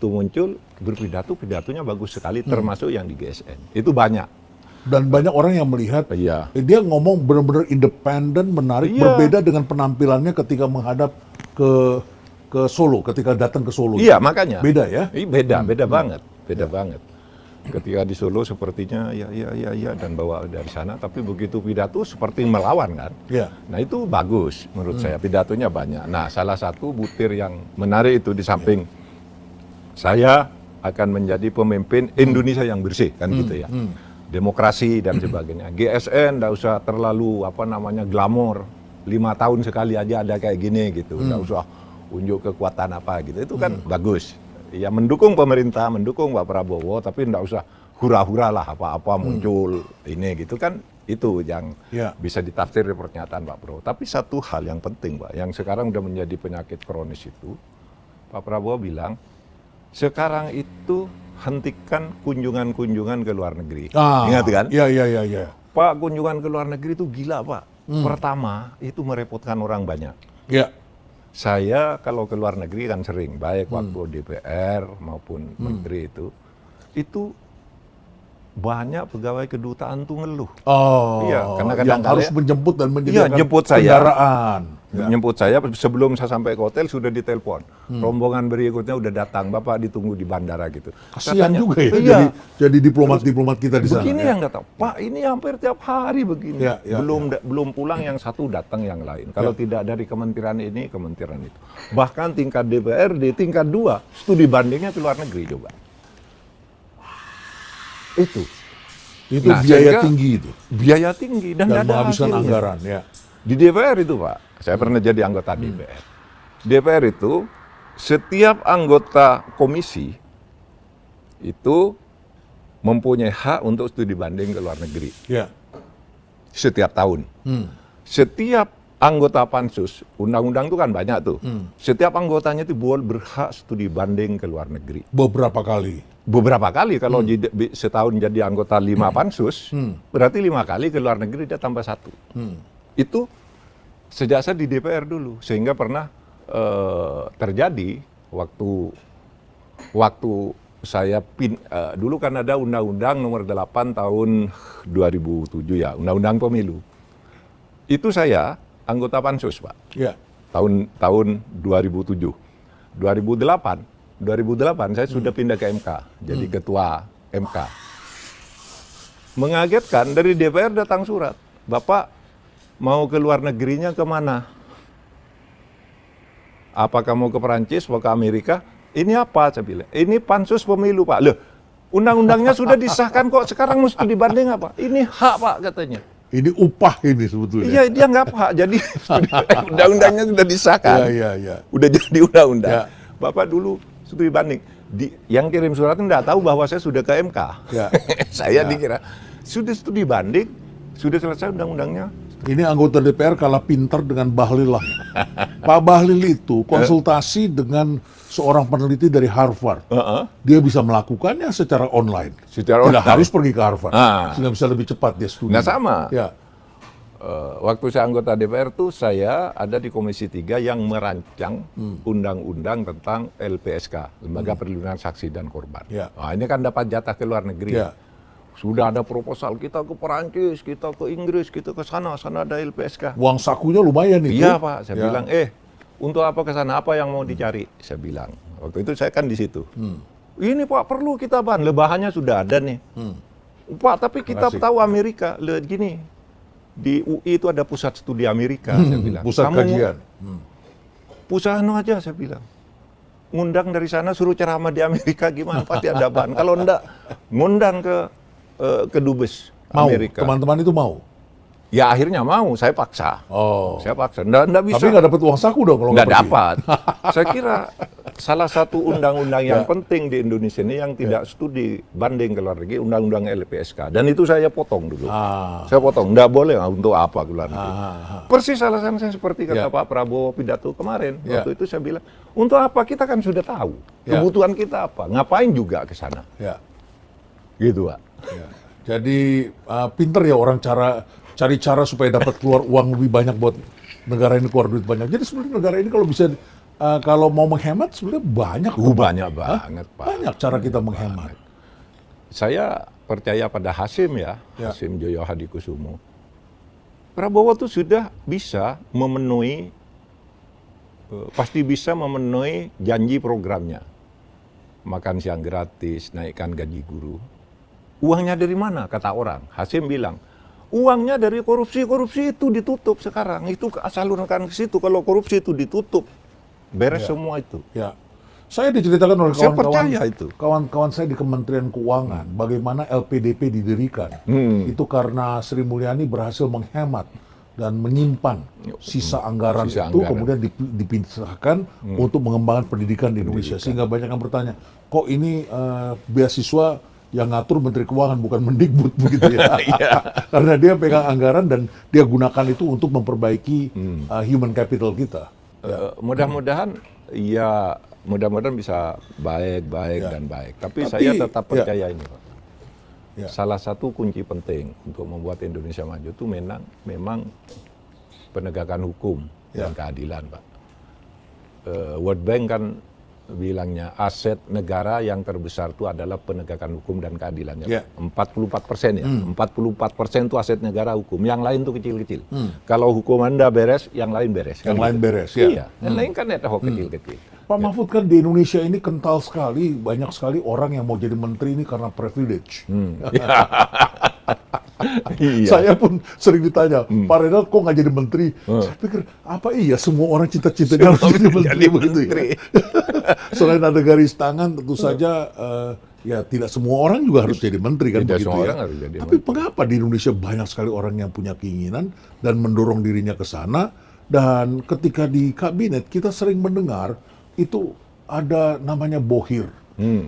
muncul pidatonya bagus sekali, termasuk yang di GSN. Itu banyak. Dan banyak orang yang melihat dia ngomong benar-benar independen, menarik, berbeda dengan penampilannya ketika menghadap ke Solo, ketika datang ke Solo. Iya, makanya. Beda ya? Beda banget. Banget. Ketika di Solo sepertinya ya dan bawa dari sana, tapi begitu pidato seperti melawan kan. Nah itu bagus menurut saya, pidatonya banyak. Nah salah satu butir yang menarik itu di samping saya akan menjadi pemimpin Indonesia yang bersih kan gitu ya. Demokrasi dan sebagainya. GSN enggak usah terlalu glamor. 5 tahun sekali aja ada kayak gini gitu. Enggak usah unjuk kekuatan apa gitu. Itu kan bagus. Ya mendukung pemerintah, mendukung Pak Prabowo, tapi enggak usah hura-hura lah apa-apa muncul ini gitu kan. Itu yang bisa ditafsir dari pernyataan Pak Prabowo. Tapi satu hal yang penting Pak, yang sekarang udah menjadi penyakit kronis itu, Pak Prabowo bilang, sekarang itu hentikan kunjungan-kunjungan ke luar negeri. Ingat kan? Iya. Pak, kunjungan ke luar negeri itu gila Pak. Pertama, itu merepotkan orang banyak. Ya. Saya kalau ke luar negeri kan sering, baik waktu DPR maupun menteri itu banyak pegawai kedutaan tuh ngeluh. Oh, iya, karena yang harus menjemput dan menyediakan jemput kendaraan. Menjemput saya sebelum saya sampai ke hotel sudah ditelepon. Rombongan berikutnya udah datang, Bapak ditunggu di bandara gitu. Kasihan juga ya, iya, jadi diplomat-diplomat kita di sana. Begini yang nggak tahu, Pak ini hampir tiap hari begini. Belum pulang yang satu datang yang lain. Kalau tidak dari kementerian ini, kementerian itu. Bahkan tingkat DPRD, tingkat 2, studi bandingnya ke luar negeri coba. Itu biaya tinggi itu. Biaya tinggi dan menghabiskan anggaran ya. Di DPR itu Pak, saya pernah jadi anggota DPR. DPR itu setiap anggota komisi itu mempunyai hak untuk studi banding ke luar negeri. Ya. Setiap tahun. Setiap anggota pansus, undang-undang itu kan banyak tuh. Setiap anggotanya itu berhak studi banding ke luar negeri. Beberapa kali kalau setahun jadi anggota 5 pansus, berarti 5 kali ke luar negeri dia tambah 1. Itu sejak saya di DPR dulu, sehingga pernah terjadi waktu saya dulu kan ada Undang-Undang Nomor 8 tahun 2007 ya, Undang-Undang Pemilu. Itu saya anggota pansus Pak. Ya. Tahun 2007, 2008 saya sudah pindah ke MK, jadi ketua MK. Mengagetkan dari DPR datang surat, Bapak mau ke luar negerinya kemana? Apakah mau ke Perancis, mau ke Amerika? Ini apa? Saya bilang, ini pansus pemilu Pak. Loh, undang-undangnya sudah disahkan kok, sekarang mesti dibanding apa? Ini hak Pak katanya. Ini upah ini sebetulnya. Iya, dia nggak hak, jadi undang-undangnya sudah disahkan. Iya. Udah jadi undang-undang. Ya. Bapak dulu studi banding. Yang kirim surat itu nggak tahu bahwa saya sudah ke MK. Ya. Saya dikira sudah studi banding, sudah selesai undang-undangnya. Ini anggota DPR kalah pintar dengan Bahlil lah. Pak Bahlil itu konsultasi dengan seorang peneliti dari Harvard. Dia bisa melakukannya secara online. Tidak harus pergi ke Harvard. Sehingga bisa lebih cepat dia studi. Nah sama. Ya. Waktu saya anggota DPR tuh saya ada di Komisi 3 yang merancang undang-undang tentang LPSK, Lembaga Perlindungan Saksi dan Korban. Ya. Nah, ini kan dapat jatah ke luar negeri. Ya. Sudah ada proposal, kita ke Perancis, kita ke Inggris, kita ke sana ada LPSK. Uang sakunya lumayan itu. Iya Pak, saya bilang, untuk apa ke sana, apa yang mau dicari? Saya bilang, waktu itu saya kan di situ. Ini Pak perlu kita bahannya sudah ada nih. Pak, tapi kita tahu Amerika, lihat gini, di UI itu ada pusat studi Amerika, saya bilang. Pusat kajian. Pusat aja, saya bilang. Ngundang dari sana, suruh ceramah di Amerika, gimana pasti ada bahan. Kalau enggak, ngundang ke Dubes Amerika. Teman-teman itu mau? Ya akhirnya mau, saya paksa. Saya paksa. Nggak bisa. Tapi nggak dapat uang saku dong kalau nggak dapat. Saya kira salah satu undang-undang yang penting di Indonesia ini yang tidak studi banding ke luar negeri, undang-undang LPSK. Dan itu saya potong dulu. Saya potong. Nggak boleh untuk apa ke luar negeri. Persis alasan saya seperti kata Pak Prabowo pidato kemarin. Waktu itu saya bilang, untuk apa? Kita kan sudah tahu kebutuhan kita apa. Ngapain juga ke sana. Gitu Pak. Jadi pinter ya orang cari cara supaya dapat keluar uang lebih banyak buat negara ini, keluar duit banyak. Jadi sebenarnya negara ini kalau bisa kalau mau menghemat sebenarnya banyak. Banyak banget Pak. Banyak cara kita menghemat. Saya percaya pada Hasim Hasim Joyo Hadikusumo. Prabowo itu sudah bisa memenuhi, pasti bisa memenuhi janji programnya. Makan siang gratis, naikkan gaji guru. Uangnya dari mana? Kata orang. Hasim bilang, uangnya dari korupsi itu ditutup sekarang. Itu salurkan ke situ. Kalau korupsi itu ditutup, beres semua itu. Saya diceritakan oleh kawan-kawan saya di Kementerian Keuangan bagaimana LPDP didirikan. Itu karena Sri Mulyani berhasil menghemat dan menyimpan sisa anggaran itu kemudian dipisahkan untuk mengembangkan pendidikan di Indonesia. Sehingga banyak yang bertanya, kok ini beasiswa yang ngatur Menteri Keuangan bukan Mendikbud begitu ya. Karena dia pegang anggaran dan dia gunakan itu untuk memperbaiki human capital kita. Mudah-mudahan bisa baik dan baik. Tapi saya tetap percaya ini Pak. Salah satu kunci penting untuk membuat Indonesia maju itu memang penegakan hukum dan keadilan, Pak. World Bank kan bilangnya aset negara yang terbesar itu adalah penegakan hukum dan keadilannya. 44% ya. 44% itu aset negara hukum. Yang lain itu kecil-kecil. Kalau hukum Anda beres, yang lain beres. Yang lain beres, ya. Iya. Yang lain kan ada kecil-kecil. Pak Mahfud, kan di Indonesia ini kental sekali, banyak sekali orang yang mau jadi menteri ini karena privilege. Iya. Saya pun sering ditanya, Pak Renald kok nggak jadi menteri? Saya pikir, apa iya semua orang cita-citanya harus jadi menteri begitu ya? Selain ada garis tangan, tentu saja ya tidak semua orang juga harus jadi menteri kan Tidak begitu semua ya. orang harus jadi Tapi mengapa di Indonesia banyak sekali orang yang punya keinginan dan mendorong dirinya ke sana, dan ketika di kabinet kita sering mendengar itu ada namanya bohir.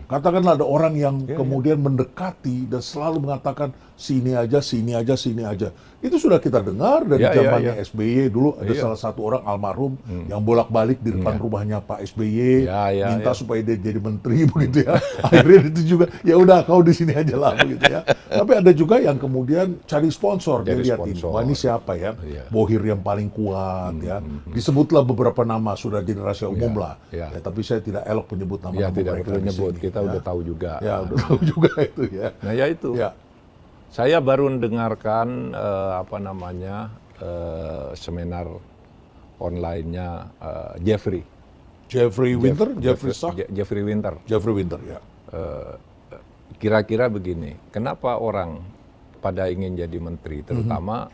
Katakanlah ada orang yang kemudian mendekati dan selalu mengatakan sini aja, sini aja, sini aja. Itu sudah kita dengar dari zamannya SBY dulu, ada salah satu orang almarhum yang bolak-balik di depan rumahnya Pak SBY minta supaya dia jadi menteri begitu ya. Akhirnya itu juga ya udah kau di sini aja lah begitu ya. Tapi ada juga yang kemudian cari sponsor, dia lihat ini, wah ini siapa ya, bohir yang paling kuat ya. Disebutlah beberapa nama, sudah jadi rahasia umum lah. Ya, tapi saya tidak elok menyebut nama-nama mereka di sini. Kita udah tahu juga. Ya, udah tahu juga itu ya. Nah, ya itu. Ya. Saya baru mendengarkan seminar online-nya Jeffrey Winter ya. Kira-kira begini, kenapa orang pada ingin jadi menteri, terutama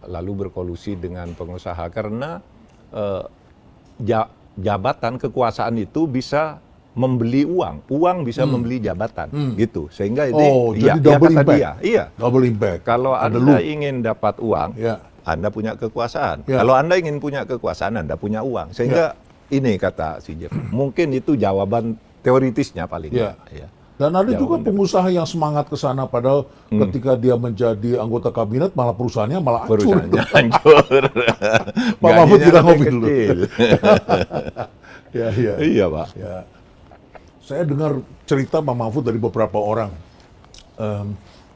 lalu berkolusi dengan pengusaha, karena jabatan kekuasaan itu bisa membeli uang bisa membeli jabatan gitu, sehingga ini jadi double impact. Double impact. Kalau Anda ingin dapat uang, Anda punya kekuasaan. Kalau Anda ingin punya kekuasaan, Anda punya uang. Sehingga ini kata si Jeff, mungkin itu jawaban teoritisnya paling. Dan ada juga pengusaha yang semangat ke sana, padahal ketika dia menjadi anggota kabinet malah perusahaannya malah hancur. Pak Mahfud kita ngopi dulu. Iya, Pak. Saya dengar cerita Pak Mahfud dari beberapa orang.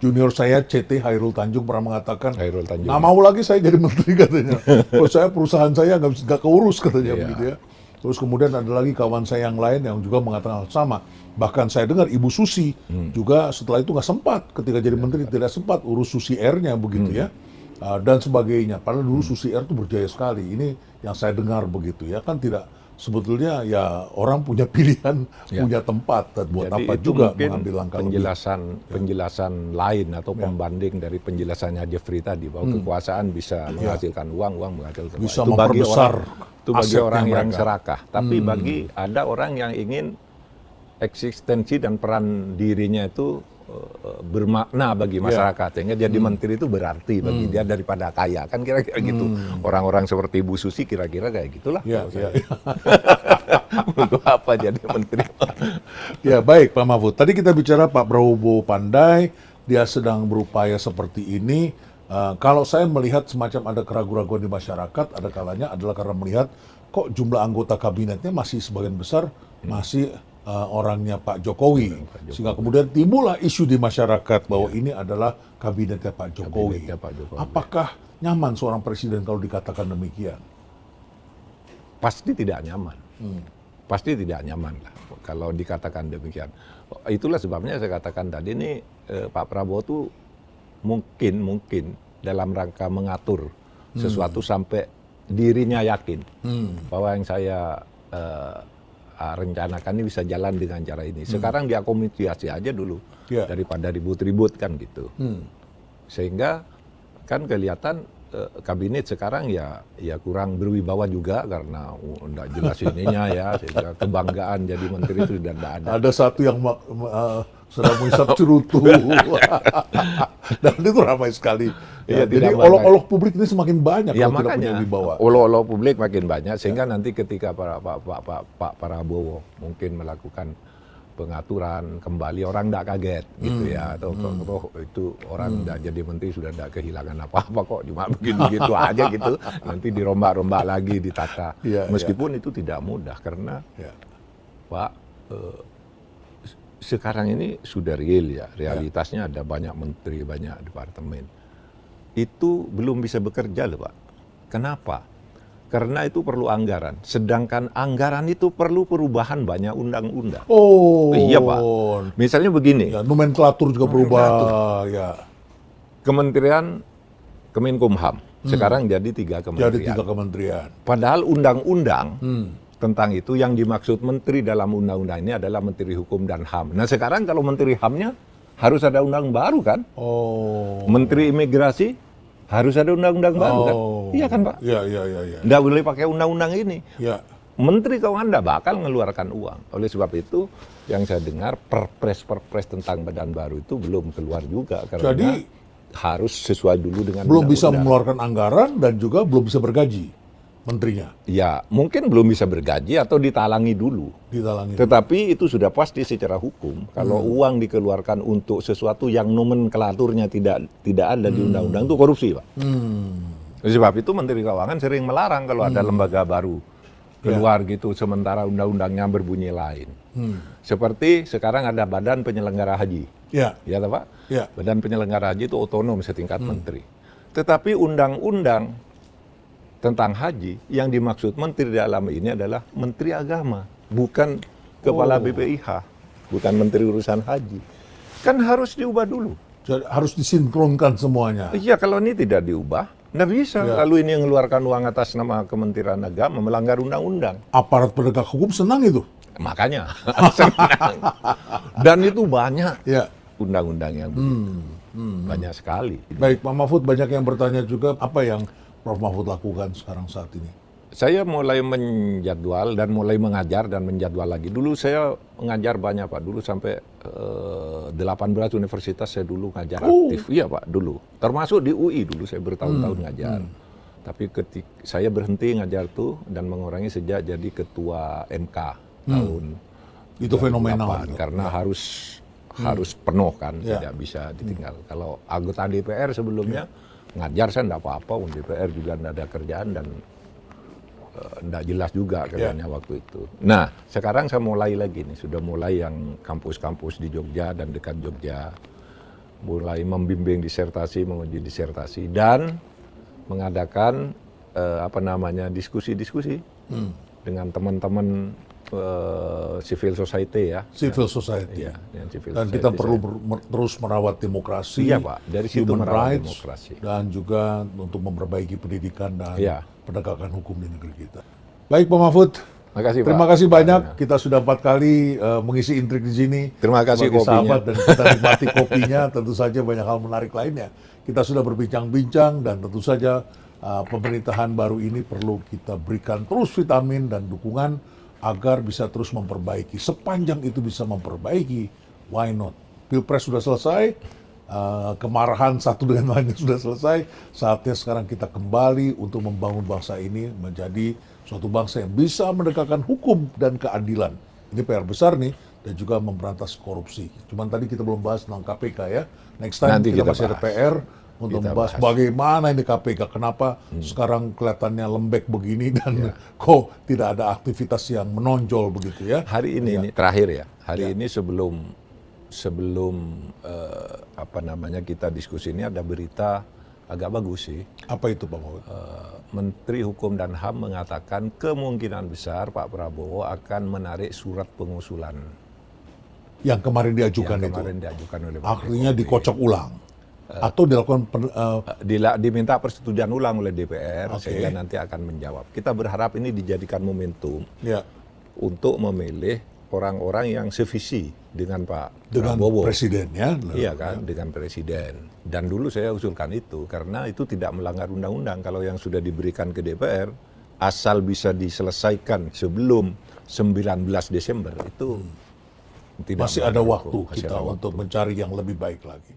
Junior saya CT Hairul Tanjung pernah mengatakan, nggak mau lagi saya jadi menteri katanya. Kalau saya perusahaan saya nggak keurus katanya begitu ya. Terus kemudian ada lagi kawan saya yang lain yang juga mengatakan hal sama. Bahkan saya dengar Ibu Susi juga setelah itu nggak sempat, ketika jadi menteri tidak sempat urus Susi Air-nya begitu ya. Dan sebagainya. Padahal dulu Susi Air itu berjaya sekali. Ini yang saya dengar begitu ya. Kan tidak, sebetulnya ya orang punya pilihan, punya tempat, dan buat jadi apa juga mengambil langkah penjelasan lain atau pembanding dari penjelasannya Jeffrey tadi, bahwa kekuasaan bisa menghasilkan uang menghasilkan bisa uang. memperbesar itu bagi orang yang serakah. Tapi bagi ada orang yang ingin eksistensi dan peran dirinya itu bermakna bagi masyarakat, sehingga jadi menteri itu berarti bagi dia daripada kaya, kan kira-kira gitu. Orang-orang seperti Bu Susi kira-kira kayak gitulah. Untuk apa jadi menteri? Ya baik Pak Mahfud, tadi kita bicara Pak Prabowo pandai, dia sedang berupaya seperti ini. Kalau saya melihat semacam ada keraguan-keraguan di masyarakat, ada kalanya adalah karena melihat kok jumlah anggota kabinetnya masih sebagian besar masih orangnya Pak Jokowi. Sehingga kemudian timbullah isu di masyarakat bahwa ini adalah kabinetnya Pak Jokowi. Apakah nyaman seorang presiden kalau dikatakan demikian? Pasti tidak nyaman. Pasti tidak nyaman lah kalau dikatakan demikian. Itulah sebabnya saya katakan tadi ini Pak Prabowo tuh mungkin dalam rangka mengatur sesuatu sampai dirinya yakin bahwa yang saya rencanakan ini bisa jalan dengan cara ini. Sekarang diakomodasi aja dulu daripada ribut-ribut kan gitu. Sehingga kan kelihatan kabinet sekarang ya kurang berwibawa juga karena enggak jelas ininya ya, sehingga kebanggaan jadi menteri itu tidak ada. Ada satu yang sedang menghisap cerutu. Dan itu ramai sekali. Jadi olok-olok publik ini semakin banyak kalau tidak punya wibawa. Olok-olok publik makin banyak, sehingga nanti ketika Pak Prabowo mungkin melakukan pengaturan kembali, orang tidak kaget gitu ya, atau itu orang tidak jadi menteri sudah tidak kehilangan apa-apa kok, cuma begitu aja gitu, nanti dirombak-rombak lagi, ditata. Meskipun itu tidak mudah karena Pak sekarang ini sudah real ya, realitasnya ada banyak menteri, banyak departemen. Itu belum bisa bekerja loh Pak. Kenapa? Karena itu perlu anggaran. Sedangkan anggaran itu perlu perubahan banyak undang-undang. Oh, iya Pak. Misalnya begini. Ya, nomenklatur juga berubah. Ya. Kementerian Kemenkumham sekarang jadi 3 kementerian. Jadi 3 kementerian. Padahal undang-undang tentang itu yang dimaksud menteri dalam undang-undang ini adalah Menteri Hukum dan HAM. Nah sekarang kalau Menteri HAM-nya harus ada undang baru kan? Oh. Menteri Imigrasi harus ada undang-undang baru kan? Iya kan Pak? Iya. Nggak boleh pakai undang-undang ini. Ya. Menteri Keuangan nggak bakal mengeluarkan uang. Oleh sebab itu yang saya dengar perpres tentang badan baru itu belum keluar juga. Karena jadi harus sesuai dulu dengan belum bisa mengeluarkan anggaran dan juga belum bisa bergaji menterinya. Ya, mungkin belum bisa bergaji atau ditalangi dulu. Tetapi itu sudah pasti secara hukum. Kalau uang dikeluarkan untuk sesuatu yang nomenklaturnya tidak ada di undang-undang itu korupsi, Pak. Sebab itu Menteri Keuangan sering melarang kalau ada lembaga baru keluar gitu sementara undang-undangnya berbunyi lain. Seperti sekarang ada Badan Penyelenggara Haji. Ya Pak? Ya. Badan Penyelenggara Haji itu otonom setingkat menteri. Tetapi undang-undang tentang haji yang dimaksud menteri dalam ini adalah Menteri Agama, bukan Kepala BPIH, bukan Menteri Urusan Haji. Kan harus diubah dulu. Jadi, harus disinkronkan semuanya. Iya, kalau ini tidak diubah, nggak bisa. Ya. Lalu ini yang mengeluarkan uang atas nama Kementerian Agama melanggar undang-undang. Aparat penegak hukum senang itu. Makanya senang. Dan itu banyak undang-undang yang banyak sekali. Baik, Pak Mahfud, banyak yang bertanya juga apa yang Prof. Mahfud lakukan sekarang saat ini? Saya mulai menjadwal dan mulai mengajar dan menjadwal lagi. Dulu saya mengajar banyak Pak, dulu sampai 18 universitas saya dulu ngajar aktif. Iya Pak, dulu. Termasuk di UI dulu saya bertahun-tahun ngajar. Tapi saya berhenti ngajar tuh dan mengurangi sejak jadi ketua MK tahun itu fenomenal karena harus penuh kan, tidak bisa ditinggal. Kalau anggota DPR sebelumnya ngajar saya enggak apa-apa, DPR juga enggak ada kerjaan dan enggak jelas juga kerjanya waktu itu. Nah, sekarang saya mulai lagi nih, sudah mulai yang kampus-kampus di Jogja dan dekat Jogja. Mulai membimbing disertasi, menguji disertasi dan mengadakan diskusi-diskusi dengan teman-teman civil society ya. Civil society. Ya, dan kita perlu terus merawat demokrasi, Pak. Dari situ human merawat rights, demokrasi. Dan juga untuk memperbaiki pendidikan dan penegakan hukum di negeri kita. Baik Pak Mahfud, terima kasih banyak. Kita sudah 4 kali mengisi intrik di sini. Terima kasih kopinya. Sahabat dan kita nikmati kopinya. Tentu saja banyak hal menarik lainnya. Kita sudah berbincang-bincang dan tentu saja pemerintahan baru ini perlu kita berikan terus vitamin dan dukungan agar bisa terus memperbaiki. Sepanjang itu bisa memperbaiki, why not? Pilpres sudah selesai, kemarahan satu dengan lainnya sudah selesai. Saatnya sekarang kita kembali untuk membangun bangsa ini menjadi suatu bangsa yang bisa menegakkan hukum dan keadilan. Ini PR besar nih, dan juga memberantas korupsi. Cuman tadi kita belum bahas tentang KPK ya. Next time Nanti kita masih ada PR untuk membahas bagaimana ini KPK, kenapa sekarang kelihatannya lembek begini dan kok tidak ada aktivitas yang menonjol begitu ya. Hari ini terakhir ya, ini sebelum kita diskusi ini ada berita agak bagus sih. Apa itu Pak Mahfud? Menteri Hukum dan HAM mengatakan kemungkinan besar Pak Prabowo akan menarik surat pengusulan. Yang kemarin diajukan oleh artinya dikocok ulang. Atau dilakukan diminta persetujuan ulang oleh DPR sehingga nanti akan menjawab. Kita berharap ini dijadikan momentum untuk memilih orang-orang yang sevisi dengan Pak Prabowo. Presiden ya. Iya kan, dengan presiden. Dan dulu saya usulkan itu karena itu tidak melanggar undang-undang. Kalau yang sudah diberikan ke DPR asal bisa diselesaikan sebelum 19 Desember itu tidak masih ada waktu kita untuk mencari yang lebih baik lagi.